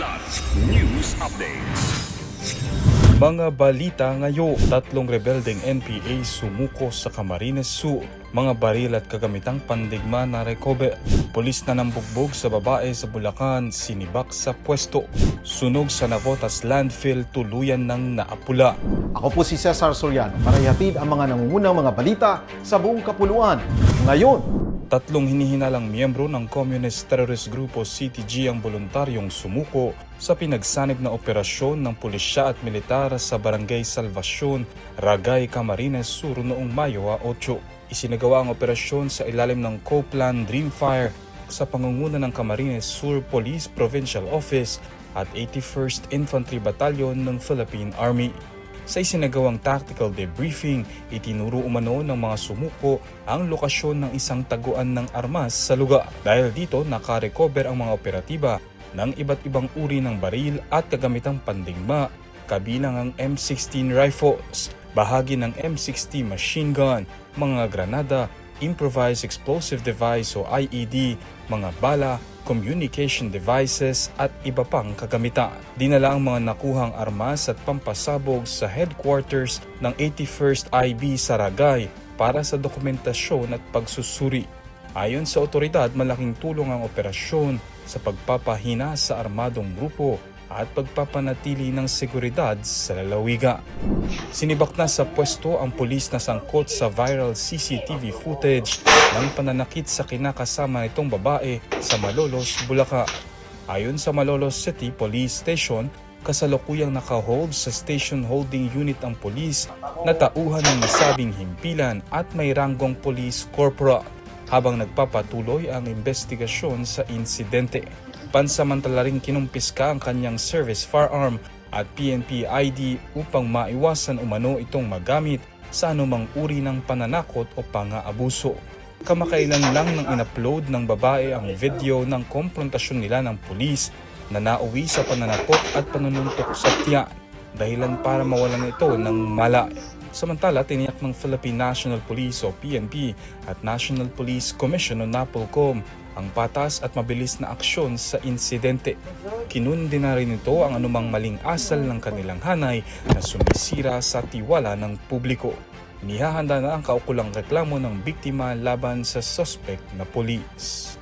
Kidlat News Updates. Mga balita ngayon, 3 rebeldeng NPA sumuko sa Camarines Sur. Mga baril at kagamitang pandigma na recover. Pulis na nambugbog sa babae sa Bulacan, sinibak sa pwesto. Sunog sa Navotas landfill, tuluyan ng naapula. Ako po si Cesar Soriano para ihatid ang mga nangungunang mga balita sa buong kapuluan. Ngayon, 3 hinihinalang miyembro ng Communist Terrorist Grupo CTG ang voluntaryong sumuko sa pinagsanib na operasyon ng pulisya at militar sa Barangay Salvacion, Ragay, Camarines Sur noong Mayo 8. Isinagawa ang operasyon sa ilalim ng Co-Plan Dreamfire sa pangunguna ng Camarines Sur Police Provincial Office at 81st Infantry Battalion ng Philippine Army. Sa isinagawang tactical debriefing, itinuro umano ng mga sumuko ang lokasyon ng isang taguan ng armas sa lugar. Dahil dito, nakarecover ang mga operatiba ng iba't ibang uri ng baril at kagamitang pandigma, kabilang ang M16 rifles, bahagi ng M60 machine gun, mga granada, improvised explosive device o IED, mga bala, communication devices at iba pang kagamitan. Dinala ang mga nakuhang armas at pampasabog sa headquarters ng 81st IB sa Ragay para sa dokumentasyon at pagsusuri. Ayon sa otoridad, malaking tulong ang operasyon sa pagpapahina sa armadong grupo at pagpapanatili ng seguridad sa lalawigan. Sinibak na sa pwesto ang pulis na sangkot sa viral CCTV footage ng pananakit sa kinakasama nitong babae sa Malolos, Bulacan. Ayon sa Malolos City Police Station, kasalukuyang naka-hold sa Station Holding Unit ang pulis na tauhan ng nasabing himpilan at may ranggong police corporal habang nagpapatuloy ang investigasyon sa insidente. Pansamantala ring kinumpiska ang kanyang service firearm at PNP ID upang maiwasan umano itong magamit sa anumang uri ng pananakot o pang-aabuso. Kamakailan lang nang in-upload ng babae ang video ng komprontasyon nila ng pulis na nauwi sa pananakot at panununtok sa tiyan, dahilan para mawalan ito ng malay. Samantala, tiniyak ng Philippine National Police o PNP at National Police Commission o NAPOLCOM ang patas at mabilis na aksyon sa insidente. Kinundi na rin ito ang anumang maling asal ng kanilang hanay na sumisira sa tiwala ng publiko. Inihahanda na ang kaukulang reklamo ng biktima laban sa suspect na pulis.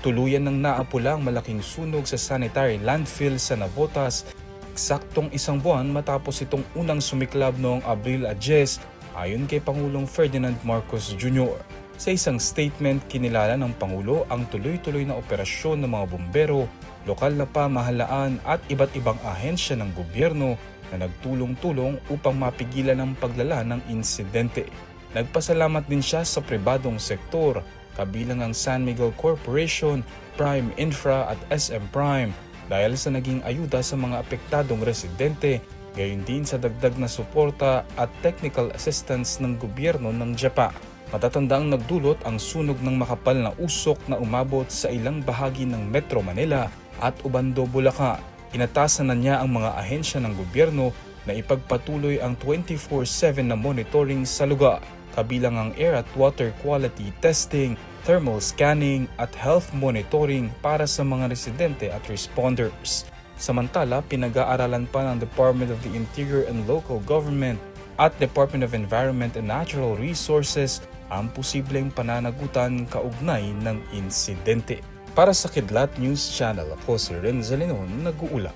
Tuluyan ng naapula ang malaking sunog sa sanitary landfill sa Navotas, eksaktong 1 buwan matapos itong unang sumiklab noong Abril 10, ayon kay Pangulong Ferdinand Marcos Jr. Sa isang statement, kinilala ng Pangulo ang tuloy-tuloy na operasyon ng mga bumbero, lokal na pamahalaan at iba't ibang ahensya ng gobyerno na nagtulong-tulong upang mapigilan ang paglala ng insidente. Nagpasalamat din siya sa pribadong sektor, kabilang ang San Miguel Corporation, Prime Infra at SM Prime dahil sa naging ayuda sa mga apektadong residente, gayon din sa dagdag na suporta at technical assistance ng gobyerno ng Japan. Matatandaang nagdulot ang sunog ng makapal na usok na umabot sa ilang bahagi ng Metro Manila at Ubando, Bulacan. Inatasan na niya ang mga ahensya ng gobyerno na ipagpatuloy ang 24/7 na monitoring sa lugar, kabilang ang air at water quality testing, thermal scanning at health monitoring para sa mga residente at responders. Samantala, pinag-aaralan pa ng Department of the Interior and Local Government at Department of Environment and Natural Resources ang posibleng pananagutan kaugnay ng insidente. Para sa Kidlat News Channel, ako si Renzo Lenon, nag-uula.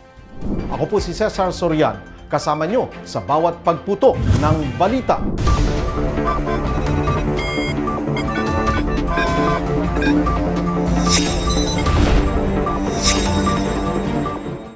ako po si Cesar Soriano, kasama nyo sa bawat pagputo ng balita.